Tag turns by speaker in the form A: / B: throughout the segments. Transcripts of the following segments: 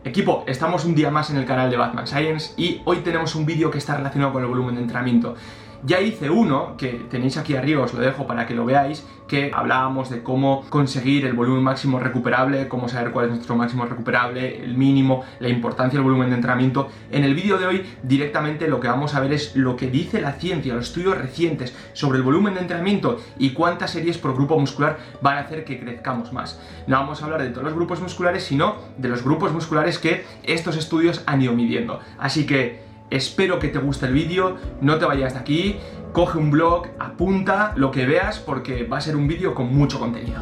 A: Equipo, estamos un día más en el canal de Batman Science y hoy tenemos un vídeo que está relacionado con el volumen de entrenamiento. Ya hice uno, que tenéis aquí arriba, os lo dejo para que lo veáis, que hablábamos de cómo conseguir el volumen máximo recuperable, cómo saber cuál es nuestro máximo recuperable, el mínimo, la importancia del volumen de entrenamiento. En el vídeo de hoy directamente lo que vamos a ver es lo que dice la ciencia, los estudios recientes sobre el volumen de entrenamiento y cuántas series por grupo muscular van a hacer que crezcamos más. No vamos a hablar de todos los grupos musculares, sino de los grupos musculares que estos estudios han ido midiendo. Así que espero que te guste el vídeo, no te vayas de aquí, coge un blog, apunta lo que veas porque va a ser un vídeo con mucho contenido.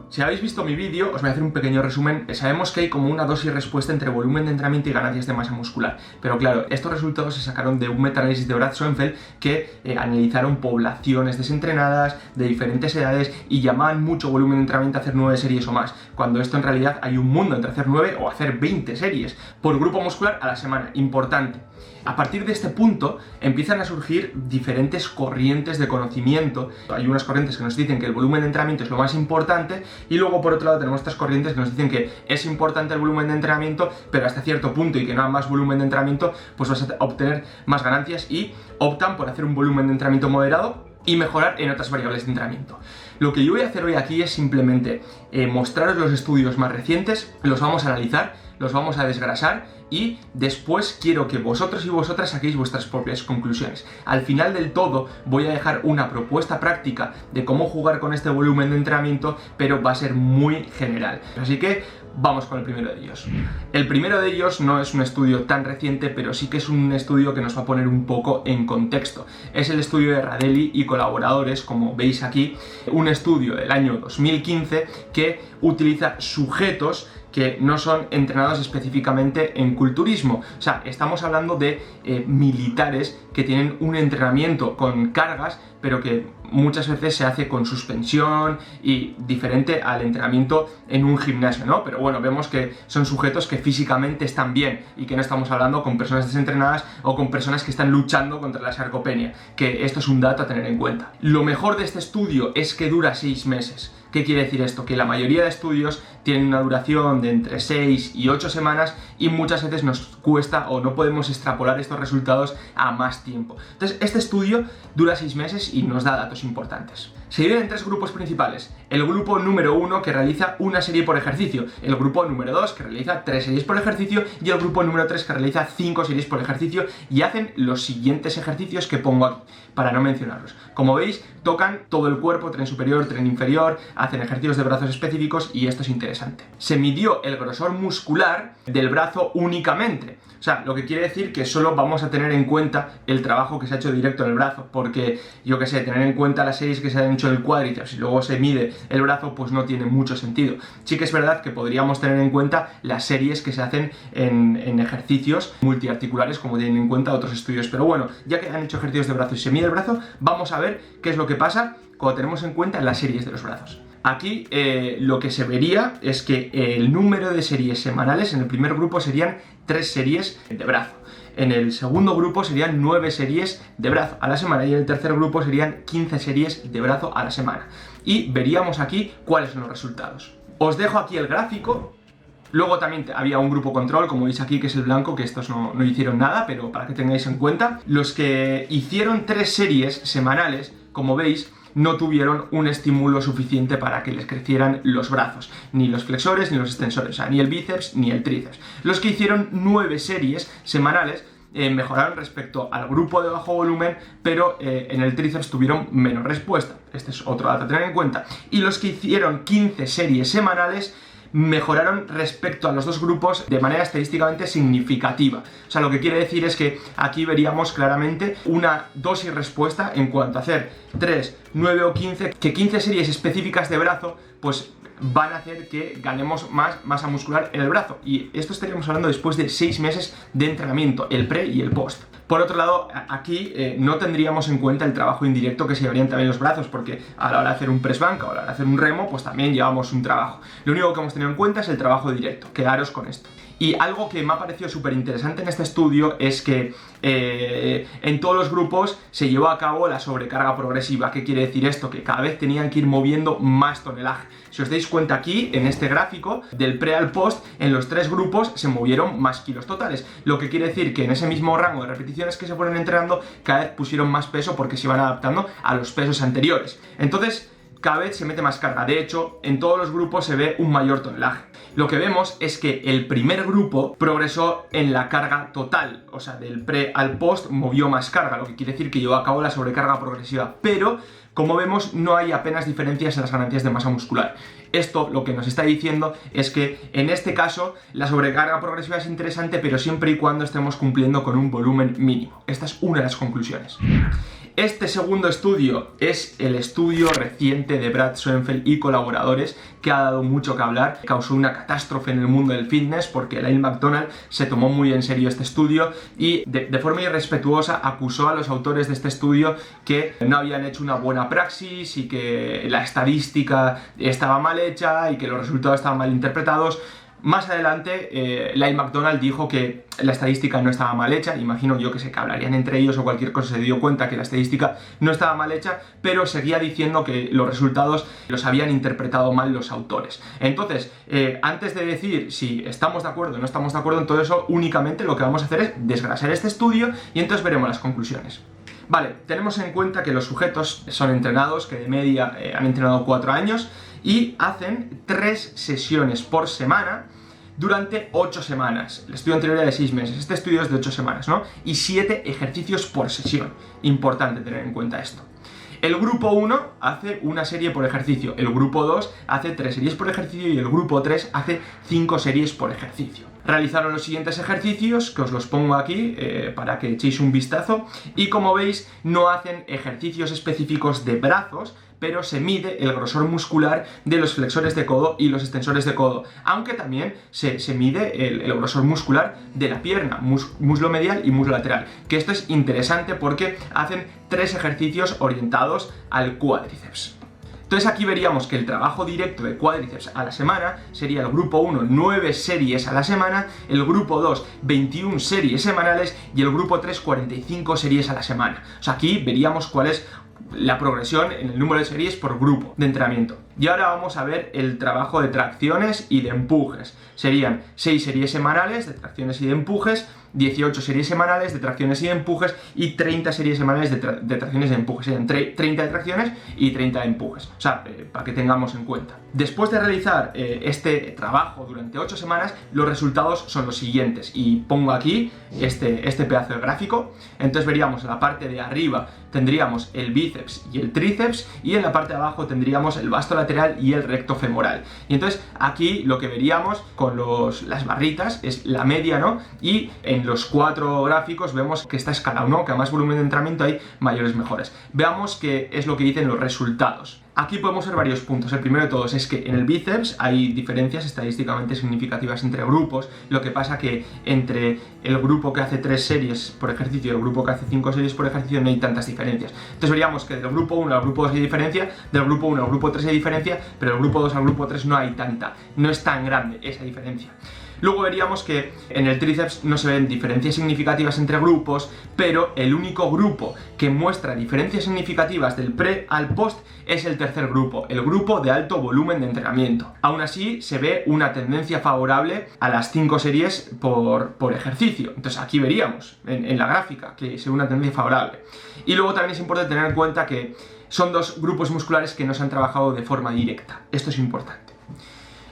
A: Si habéis visto mi vídeo, os voy a hacer un pequeño resumen. Sabemos que hay como una dosis respuesta entre volumen de entrenamiento y ganancias de masa muscular. Pero claro, estos resultados se sacaron de un metaanálisis de Brad Schoenfeld que analizaron poblaciones desentrenadas de diferentes edades y llamaban mucho volumen de entrenamiento a hacer 9 series o más, cuando esto en realidad hay un mundo entre hacer 9 o hacer 20 series por grupo muscular a la semana. Importante. A partir de este punto empiezan a surgir diferentes corrientes de conocimiento. Hay unas corrientes que nos dicen que el volumen de entrenamiento es lo más importante y luego por otro lado tenemos estas corrientes que nos dicen que es importante el volumen de entrenamiento pero hasta cierto punto y que no a más volumen de entrenamiento pues vas a obtener más ganancias y optan por hacer un volumen de entrenamiento moderado y mejorar en otras variables de entrenamiento. Lo que yo voy a hacer hoy aquí es simplemente mostraros los estudios más recientes, los vamos a analizar, los vamos a desgrasar y después quiero que vosotros y vosotras saquéis vuestras propias conclusiones. Al final del todo voy a dejar una propuesta práctica de cómo jugar con este volumen de entrenamiento, pero va a ser muy general. Así que vamos con el primero de ellos. El primero de ellos no es un estudio tan reciente, pero sí que es un estudio que nos va a poner un poco en contexto. Es el estudio de Radelli y colaboradores, como veis aquí, un estudio del año 2015 que utiliza sujetos que no son entrenados específicamente en culturismo. O sea, estamos hablando de militares que tienen un entrenamiento con cargas, pero que muchas veces se hace con suspensión y diferente al entrenamiento en un gimnasio, ¿no? Pero bueno, vemos que son sujetos que físicamente están bien y que no estamos hablando con personas desentrenadas o con personas que están luchando contra la sarcopenia, que esto es un dato a tener en cuenta. Lo mejor de este estudio es que dura 6 meses. ¿Qué quiere decir esto? Que la mayoría de estudios tienen una duración de entre 6 y 8 semanas y muchas veces nos cuesta o no podemos extrapolar estos resultados a más tiempo. Entonces, este estudio dura 6 meses y nos da datos importantes. Se dividen en 3 grupos principales. El grupo número 1 que realiza una serie por ejercicio, el grupo número 2 que realiza 3 series por ejercicio y el grupo número 3 que realiza 5 series por ejercicio y hacen los siguientes ejercicios que pongo aquí, para no mencionarlos. Como veis, tocan todo el cuerpo, tren superior, tren inferior, hacen ejercicios de brazos específicos y esto es interesante. Se midió el grosor muscular del brazo únicamente. O sea, lo que quiere decir que solo vamos a tener en cuenta el trabajo que se ha hecho directo en el brazo, porque, yo que sé, tener en cuenta las series que se han hecho en el cuádriceps y luego se mide el brazo, pues no tiene mucho sentido. Sí que es verdad que podríamos tener en cuenta las series que se hacen en ejercicios multiarticulares, como tienen en cuenta otros estudios. Pero bueno, ya que han hecho ejercicios de brazo y se mide el brazo, vamos a ver qué es lo que pasa cuando tenemos en cuenta las series de los brazos. Aquí lo que se vería es que el número de series semanales en el primer grupo serían 3 series de brazo. En el segundo grupo serían 9 series de brazo a la semana y en el tercer grupo serían 15 series de brazo a la semana. Y veríamos aquí cuáles son los resultados. Os dejo aquí el gráfico. Luego también había un grupo control, como veis aquí, que es el blanco, que estos no hicieron nada, pero para que tengáis en cuenta. Los que hicieron 3 series semanales, como veis, no tuvieron un estímulo suficiente para que les crecieran los brazos, ni los flexores ni los extensores, o sea, ni el bíceps ni el tríceps. Los que hicieron 9 series semanales mejoraron respecto al grupo de bajo volumen, pero en el tríceps tuvieron menos respuesta. Este es otro dato a tener en cuenta. Y los que hicieron 15 series semanales mejoraron respecto a los dos grupos de manera estadísticamente significativa. O sea, lo que quiere decir es que aquí veríamos claramente una dosis respuesta en cuanto a hacer 3, 9 o 15, que 15 series específicas de brazo, pues van a hacer que ganemos más masa muscular en el brazo. Y esto estaríamos hablando después de 6 meses de entrenamiento, el pre y el post. Por otro lado, aquí no tendríamos en cuenta el trabajo indirecto que se llevarían también los brazos, porque a la hora de hacer un press banca o a la hora de hacer un remo, pues también llevamos un trabajo. Lo único que hemos tenido en cuenta es el trabajo directo, quedaros con esto. Y algo que me ha parecido súper interesante en este estudio es que en todos los grupos se llevó a cabo la sobrecarga progresiva. ¿Qué quiere decir esto? Que cada vez tenían que ir moviendo más tonelaje. Si os dais cuenta aquí, en este gráfico, del pre al post, en los 3 grupos se movieron más kilos totales. Lo que quiere decir que en ese mismo rango de repeticiones que se fueron entrenando, cada vez pusieron más peso porque se iban adaptando a los pesos anteriores. Entonces, cada vez se mete más carga. De hecho, en todos los grupos se ve un mayor tonelaje. Lo que vemos es que el primer grupo progresó en la carga total, o sea, del pre al post movió más carga, lo que quiere decir que llevó a cabo la sobrecarga progresiva, pero como vemos no hay apenas diferencias en las ganancias de masa muscular. Esto lo que nos está diciendo es que en este caso la sobrecarga progresiva es interesante, pero siempre y cuando estemos cumpliendo con un volumen mínimo. Esta es una de las conclusiones. Este segundo estudio es el estudio reciente de Brad Schoenfeld y colaboradores, que ha dado mucho que hablar, causó una catástrofe en el mundo del fitness porque Elaine McDonald se tomó muy en serio este estudio y de forma irrespetuosa acusó a los autores de este estudio que no habían hecho una buena praxis y que la estadística estaba mal hecha y que los resultados estaban mal interpretados. Más adelante, Elaine McDonald dijo que la estadística no estaba mal hecha. Imagino yo que hablarían entre ellos o cualquier cosa, se dio cuenta que la estadística no estaba mal hecha, pero seguía diciendo que los resultados los habían interpretado mal los autores. Entonces, antes de decir si estamos de acuerdo o no estamos de acuerdo en todo eso, únicamente lo que vamos a hacer es desgrasar este estudio y entonces veremos las conclusiones. Vale, tenemos en cuenta que los sujetos son entrenados, que de media han entrenado 4 años y hacen 3 sesiones por semana durante 8 semanas. El estudio anterior era de 6 meses, este estudio es de 8 semanas, ¿no? Y 7 ejercicios por sesión. Importante tener en cuenta esto. El grupo 1 hace una serie por ejercicio, el grupo 2 hace 3 series por ejercicio y el grupo 3 hace 5 series por ejercicio. Realizaron los siguientes ejercicios, que os los pongo aquí para que echéis un vistazo, y como veis no hacen ejercicios específicos de brazos, pero se mide el grosor muscular de los flexores de codo y los extensores de codo, aunque también se mide el grosor muscular de la pierna, muslo medial y muslo lateral, que esto es interesante porque hacen 3 ejercicios orientados al cuádriceps. Entonces aquí veríamos que el trabajo directo de cuádriceps a la semana sería el grupo 1 9 series a la semana, el grupo 2 21 series semanales y el grupo 3 45 series a la semana. O sea, aquí veríamos cuál es la progresión en el número de series por grupo de entrenamiento. Y ahora vamos a ver el trabajo de tracciones y de empujes. Serían 6 series semanales de tracciones y de empujes, 18 series semanales de tracciones y de empujes y 30 series semanales de tracciones y de empujes. Serían 30 de tracciones y 30 de empujes. O sea, para que tengamos en cuenta. Después de realizar este trabajo durante 8 semanas, los resultados son los siguientes. Y pongo aquí este pedazo de gráfico. Entonces veríamos en la parte de arriba tendríamos el bíceps y el tríceps y en la parte de abajo tendríamos el vasto lateral y el recto femoral. Y entonces aquí lo que veríamos con las barritas es la media, ¿no? Y en los 4 gráficos vemos que está escalado, ¿no? Que a más volumen de entrenamiento hay mayores mejoras. Veamos qué es lo que dicen los resultados. Aquí podemos ver varios puntos. El primero de todos es que en el bíceps hay diferencias estadísticamente significativas entre grupos. Lo que pasa que entre el grupo que hace 3 series por ejercicio y el grupo que hace 5 series por ejercicio no hay tantas diferencias. Entonces veríamos que del grupo 1 al grupo 2 hay diferencia, del grupo 1 al grupo 3 hay diferencia, pero del grupo 2 al grupo 3 no hay tanta. No es tan grande esa diferencia. Luego veríamos que en el tríceps no se ven diferencias significativas entre grupos, pero el único grupo que muestra diferencias significativas del pre al post es el tercer grupo, el grupo de alto volumen de entrenamiento. Aún así, se ve una tendencia favorable a las 5 series por ejercicio. Entonces aquí veríamos en la gráfica que se ve una tendencia favorable. Y luego también es importante tener en cuenta que son 2 grupos musculares que no se han trabajado de forma directa. Esto es importante.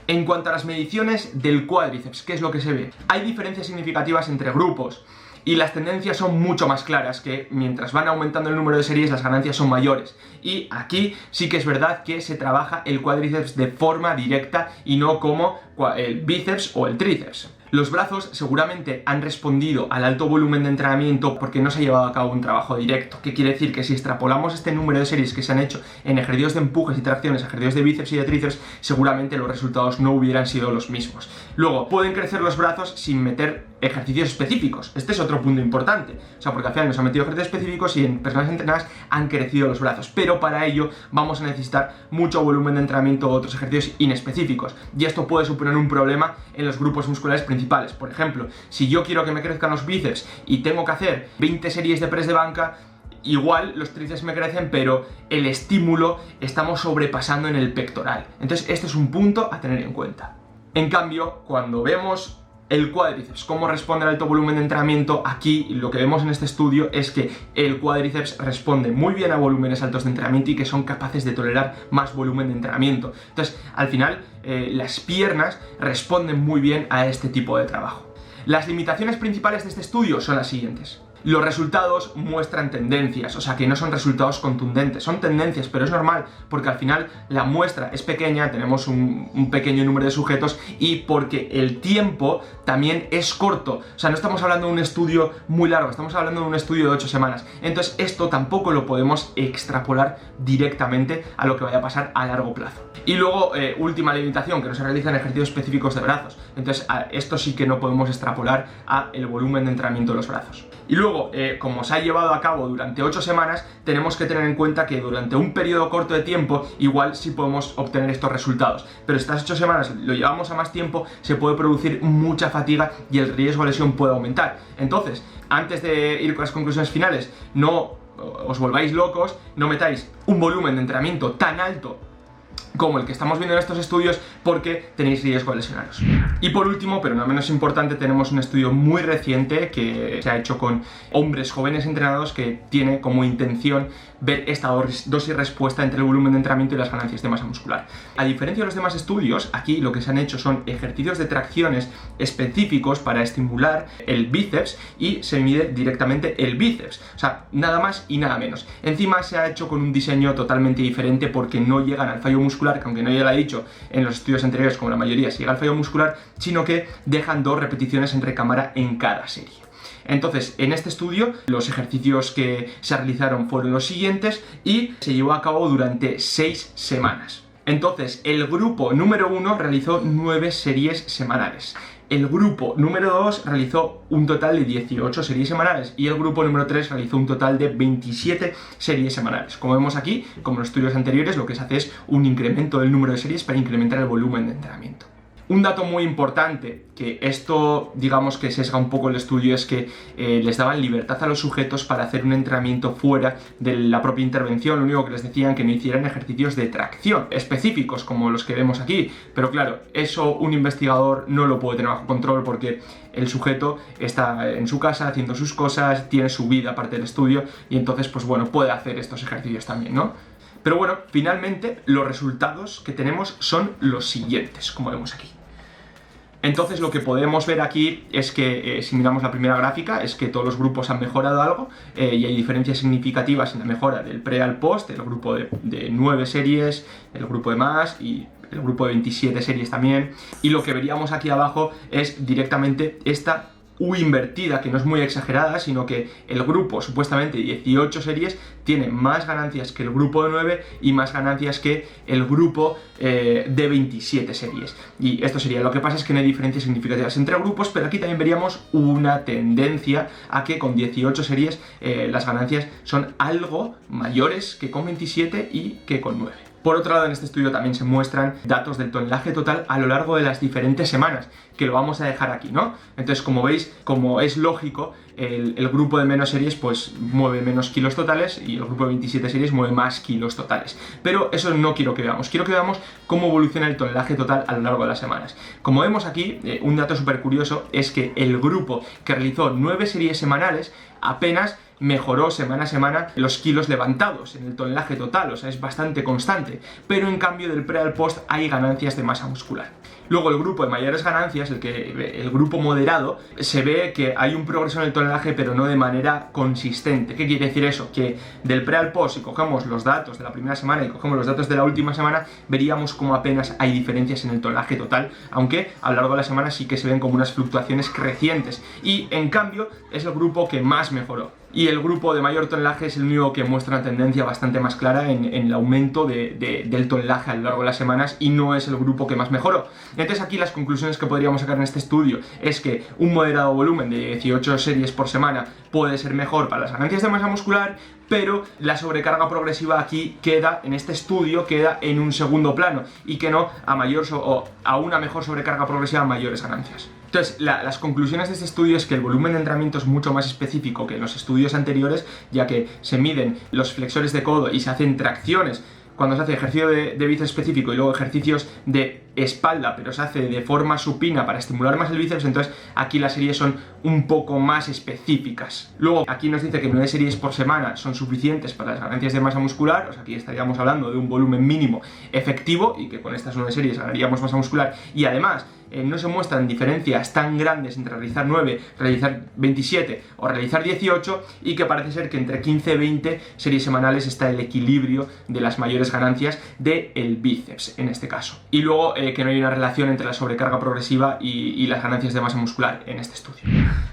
A: En cuanto a las mediciones del cuádriceps, ¿qué es lo que se ve? Hay diferencias significativas entre grupos y las tendencias son mucho más claras, que mientras van aumentando el número de series las ganancias son mayores. Y aquí sí que es verdad que se trabaja el cuádriceps de forma directa y no como el bíceps o el tríceps. Los brazos seguramente han respondido al alto volumen de entrenamiento porque no se ha llevado a cabo un trabajo directo. ¿Qué quiere decir? Que si extrapolamos este número de series que se han hecho en ejercicios de empujes y tracciones, ejercicios de bíceps y de tríceps, seguramente los resultados no hubieran sido los mismos. Luego, pueden crecer los brazos sin meter ejercicios específicos. Este es otro punto importante. O sea, porque al final nos han metido ejercicios específicos y en personas entrenadas han crecido los brazos. Pero para ello vamos a necesitar mucho volumen de entrenamiento o otros ejercicios inespecíficos. Y esto puede suponer un problema en los grupos musculares principales. Por ejemplo, si yo quiero que me crezcan los bíceps y tengo que hacer 20 series de press de banca, igual los tríceps me crecen, pero el estímulo estamos sobrepasando en el pectoral. Entonces, este es un punto a tener en cuenta. En cambio, cuando vemos el cuádriceps, cómo responde al alto volumen de entrenamiento, aquí lo que vemos en este estudio es que el cuádriceps responde muy bien a volúmenes altos de entrenamiento y que son capaces de tolerar más volumen de entrenamiento. Entonces, al final, las piernas responden muy bien a este tipo de trabajo. Las limitaciones principales de este estudio son las siguientes. Los resultados muestran tendencias, o sea que no son resultados contundentes, son tendencias, pero es normal porque al final la muestra es pequeña, tenemos un pequeño número de sujetos y porque el tiempo también es corto, o sea, no estamos hablando de un estudio muy largo, estamos hablando de un estudio de 8 semanas, entonces esto tampoco lo podemos extrapolar directamente a lo que vaya a pasar a largo plazo. Y luego, última limitación, que no se realizan ejercicios específicos de brazos, entonces esto sí que no podemos extrapolar a el volumen de entrenamiento de los brazos. Y luego, como se ha llevado a cabo durante 8 semanas, tenemos que tener en cuenta que durante un periodo corto de tiempo, igual sí podemos obtener estos resultados. Pero estas 8 semanas lo llevamos a más tiempo, se puede producir mucha fatiga y el riesgo de lesión puede aumentar. Entonces, antes de ir con las conclusiones finales, no os volváis locos, no metáis un volumen de entrenamiento tan alto como el que estamos viendo en estos estudios, porque tenéis riesgo de lesionaros. Y por último, pero no menos importante, tenemos un estudio muy reciente que se ha hecho con hombres jóvenes entrenados que tiene como intención ver esta dosis respuesta entre el volumen de entrenamiento y las ganancias de masa muscular. A diferencia de los demás estudios, aquí lo que se han hecho son ejercicios de tracciones específicos para estimular el bíceps y se mide directamente el bíceps, o sea, nada más y nada menos. Encima se ha hecho con un diseño totalmente diferente porque no llegan al fallo muscular, que aunque no ya lo he dicho en los estudios anteriores, como la mayoría, se llega al fallo muscular, sino que dejan 2 repeticiones entre cámara en cada serie. Entonces, en este estudio, los ejercicios que se realizaron fueron los siguientes y se llevó a cabo durante 6 semanas. Entonces, el grupo número 1 realizó 9 series semanales. El grupo número 2 realizó un total de 18 series semanales y el grupo número 3 realizó un total de 27 series semanales. Como vemos aquí, como en los estudios anteriores, lo que se hace es un incremento del número de series para incrementar el volumen de entrenamiento. Un dato muy importante, que esto digamos que sesga un poco el estudio, es que les daban libertad a los sujetos para hacer un entrenamiento fuera de la propia intervención. Lo único que les decían que no hicieran ejercicios de tracción específicos como los que vemos aquí, pero claro, eso un investigador no lo puede tener bajo control porque el sujeto está en su casa haciendo sus cosas, tiene su vida aparte del estudio y entonces pues bueno, puede hacer estos ejercicios también, ¿no? Pero bueno, finalmente los resultados que tenemos son los siguientes, como vemos aquí. Entonces lo que podemos ver aquí es que, si miramos la primera gráfica, es que todos los grupos han mejorado algo y hay diferencias significativas en la mejora del pre al post, el grupo de 9 series, el grupo de más y el grupo de 27 series también. Y lo que veríamos aquí abajo es directamente esta U invertida, que no es muy exagerada, sino que el grupo supuestamente 18 series tiene más ganancias que el grupo de 9 y más ganancias que el grupo de 27 series. Y esto sería, lo que pasa es que no hay diferencias significativas entre grupos, pero aquí también veríamos una tendencia a que con 18 series las ganancias son algo mayores que con 27 y que con 9. Por otro lado, en este estudio también se muestran datos del tonelaje total a lo largo de las diferentes semanas, que lo vamos a dejar aquí, ¿no? Entonces, como veis, como es lógico, el grupo de menos series pues mueve menos kilos totales y el grupo de 27 series mueve más kilos totales. Pero eso no quiero que veamos cómo evoluciona el tonelaje total a lo largo de las semanas. Como vemos aquí, un dato súper curioso es que el grupo que realizó 9 series semanales apenas mejoró semana a semana los kilos levantados en el tonelaje total, o sea, es bastante constante, pero en cambio del pre al post hay ganancias de masa muscular. Luego el grupo de mayores ganancias, el grupo moderado, se ve que hay un progreso en el tonelaje, pero no de manera consistente. ¿Qué quiere decir eso? Que del pre al post, si cogemos los datos de la primera semana y cogemos los datos de la última semana, veríamos como apenas hay diferencias en el tonelaje total, aunque a lo largo de la semana sí que se ven como unas fluctuaciones crecientes. Y en cambio es el grupo que más mejoró. y el grupo de mayor tonelaje es el único que muestra una tendencia bastante más clara en el aumento del tonelaje a lo largo de las semanas, y no es el grupo que más mejoró. Entonces aquí las conclusiones que podríamos sacar en este estudio es que un moderado volumen de 18 series por semana puede ser mejor para las ganancias de masa muscular, pero la sobrecarga progresiva aquí en este estudio queda en un segundo plano, y que no a una mejor sobrecarga progresiva a mayores ganancias. Entonces, las conclusiones de este estudio es que el volumen de entrenamiento es mucho más específico que en los estudios anteriores, ya que se miden los flexores de codo y se hacen tracciones cuando se hace ejercicio de bíceps específico y luego ejercicios de espalda, pero se hace de forma supina para estimular más el bíceps. Entonces aquí las series son un poco más específicas. Luego aquí nos dice que 9 series por semana son suficientes para las ganancias de masa muscular, o sea, aquí estaríamos hablando de un volumen mínimo efectivo y que con estas 9 series ganaríamos masa muscular, y además no se muestran diferencias tan grandes entre realizar 9, realizar 27 o realizar 18, y que parece ser que entre 15 y 20 series semanales está el equilibrio de las mayores ganancias del bíceps en este caso. Y luego que no hay una relación entre la sobrecarga progresiva y las ganancias de masa muscular en este estudio.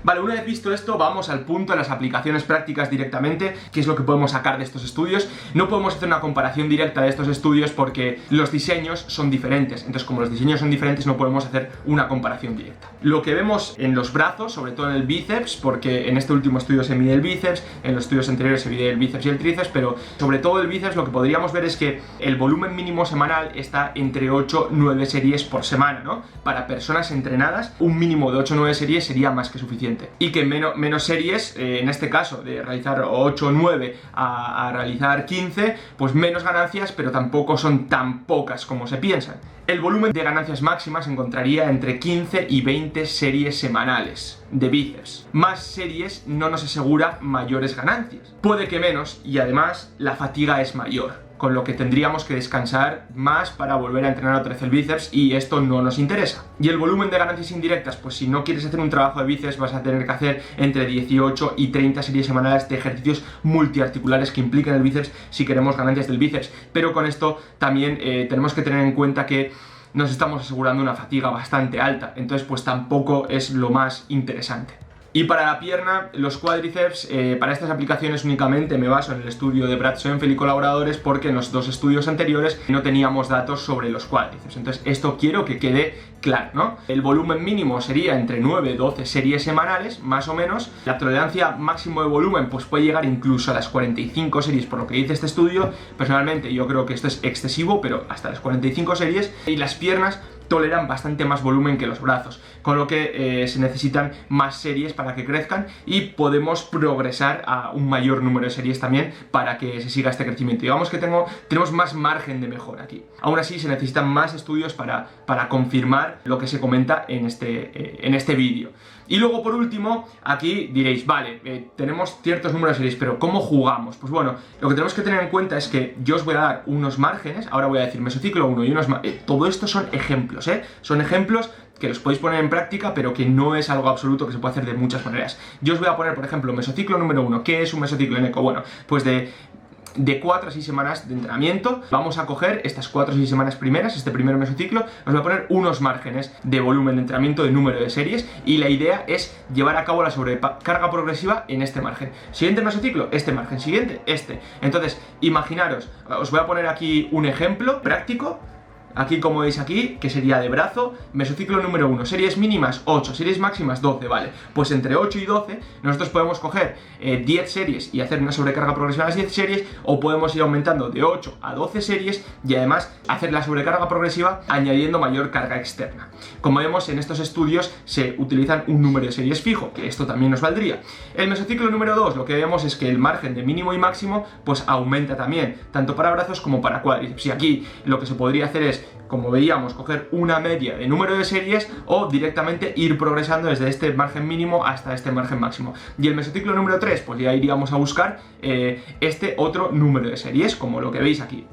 A: Vale, una vez visto esto, vamos al punto de las aplicaciones prácticas directamente, que es lo que podemos sacar de estos estudios. No podemos hacer una comparación directa de estos estudios porque los diseños son diferentes, entonces como los diseños son diferentes no podemos hacer una comparación directa. Lo que vemos en los brazos, sobre todo en el bíceps, porque en este último estudio se mide el bíceps, en los estudios anteriores se mide el bíceps y el tríceps, pero sobre todo el bíceps, lo que podríamos ver es que el volumen mínimo semanal está entre 8-9 series por semana, ¿no? Para personas entrenadas, un mínimo de 8-9 series sería más que suficiente. Y que menos series, en este caso, de realizar 8-9 a realizar 15, pues menos ganancias, pero tampoco son tan pocas como se piensan. El volumen de ganancias máximas se encontraría entre 15 y 20 series semanales de bíceps. Más series no nos asegura mayores ganancias. Puede que menos, y además la fatiga es mayor, con lo que tendríamos que descansar más para volver a entrenar otra vez el bíceps, y esto no nos interesa. Y el volumen de ganancias indirectas, pues si no quieres hacer un trabajo de bíceps vas a tener que hacer entre 18 y 30 series semanales de ejercicios multiarticulares que impliquen el bíceps si queremos ganancias del bíceps. Pero con esto también tenemos que tener en cuenta que nos estamos asegurando una fatiga bastante alta, entonces pues tampoco es lo más interesante. Y para la pierna, los cuádriceps, para estas aplicaciones únicamente me baso en el estudio de Brad Schoenfeld y colaboradores, porque en los dos estudios anteriores no teníamos datos sobre los cuádriceps. Entonces esto quiero que quede claro, ¿no? El volumen mínimo sería entre 9 y 12 series semanales, más o menos. La tolerancia máximo de volumen pues puede llegar incluso a las 45 series, por lo que dice este estudio. Personalmente yo creo que esto es excesivo, pero hasta las 45 series. Y las piernas toleran bastante más volumen que los brazos, con lo que se necesitan más series para que crezcan, y podemos progresar a un mayor número de series también para que se siga este crecimiento. Digamos que tenemos más margen de mejora aquí. Aún así se necesitan más estudios para confirmar lo que se comenta en este vídeo. Y luego, por último, aquí diréis, vale, tenemos ciertos números de series, pero ¿cómo jugamos? Pues bueno, lo que tenemos que tener en cuenta es que yo os voy a dar unos márgenes, ahora voy a decir mesociclo 1 y unos todo esto son ejemplos, son ejemplos que los podéis poner en práctica, pero que no es algo absoluto, que se puede hacer de muchas maneras. Yo os voy a poner, por ejemplo, mesociclo número 1. ¿Qué es un mesociclo en eco? Bueno, pues de 4 a 6 semanas de entrenamiento. Vamos a coger estas 4 o 6 semanas primeras, este primer mesociclo, os voy a poner unos márgenes de volumen de entrenamiento, de número de series, y la idea es llevar a cabo la sobrecarga progresiva en este margen. Siguiente mesociclo, este margen, siguiente, este. Entonces, imaginaros, os voy a poner aquí un ejemplo práctico. Aquí, como veis aquí, que sería de brazo, mesociclo número 1, series mínimas 8, series máximas 12, vale. Pues entre 8 y 12 nosotros podemos coger 10 series y hacer una sobrecarga progresiva a las 10 series, o podemos ir aumentando de 8 a 12 series y además hacer la sobrecarga progresiva añadiendo mayor carga externa. Como vemos, en estos estudios se utilizan un número de series fijo, que esto también nos valdría. El mesociclo número 2, lo que vemos es que el margen de mínimo y máximo pues aumenta también, tanto para brazos como para cuádriceps. Y aquí lo que se podría hacer es, como veíamos, coger una media de número de series o directamente ir progresando desde este margen mínimo hasta este margen máximo. Y el mesociclo número 3, pues ya iríamos a buscar este otro número de series, como lo que veis aquí.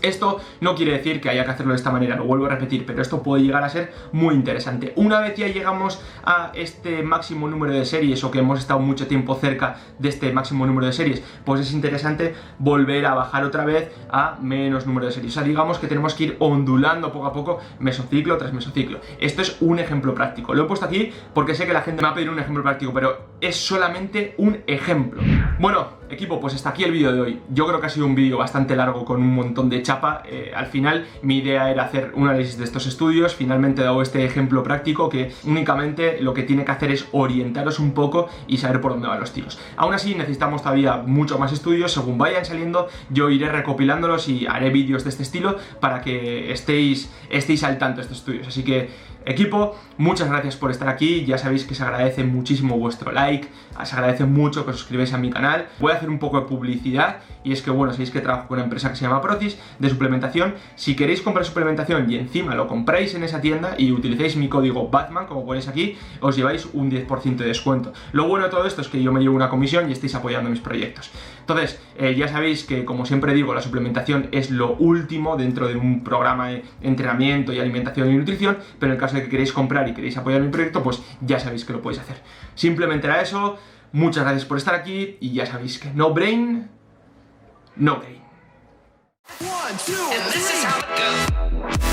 A: Esto no quiere decir que haya que hacerlo de esta manera, lo vuelvo a repetir, pero esto puede llegar a ser muy interesante. Una vez ya llegamos a este máximo número de series, o que hemos estado mucho tiempo cerca de este máximo número de series, pues es interesante volver a bajar otra vez a menos número de series. O sea, digamos que tenemos que ir ondulando poco a poco, mesociclo tras mesociclo. Esto es un ejemplo práctico. Lo he puesto aquí porque sé que la gente me va a pedir un ejemplo práctico, pero es solamente un ejemplo. Bueno, equipo, pues hasta aquí el vídeo de hoy. Yo creo que ha sido un vídeo bastante largo con un montón de chapa. Al final mi idea era hacer un análisis de estos estudios. Finalmente he dado este ejemplo práctico que únicamente lo que tiene que hacer es orientaros un poco y saber por dónde van los tiros. Aún así necesitamos todavía muchos más estudios. Según vayan saliendo yo iré recopilándolos y haré vídeos de este estilo para que estéis al tanto de estos estudios. Así que, equipo, muchas gracias por estar aquí. Ya sabéis que se agradece muchísimo vuestro like, se agradece mucho que os suscribáis a mi canal. Voy a hacer un poco de publicidad, y es que, bueno, sabéis que trabajo con una empresa que se llama Procis de suplementación. Si queréis comprar suplementación y encima lo compráis en esa tienda y utilizáis mi código BATMAN, como ponéis aquí, os lleváis un 10% de descuento. Lo bueno de todo esto es que yo me llevo una comisión y estáis apoyando mis proyectos. Entonces, ya sabéis que, como siempre digo, la suplementación es lo último dentro de un programa de entrenamiento y alimentación y nutrición, pero en el caso de que queréis comprar y queréis apoyar mi proyecto, pues ya sabéis que lo podéis hacer. Simplemente era eso. Muchas gracias por estar aquí y ya sabéis que no brain, no gain.
B: 1, 2, 3.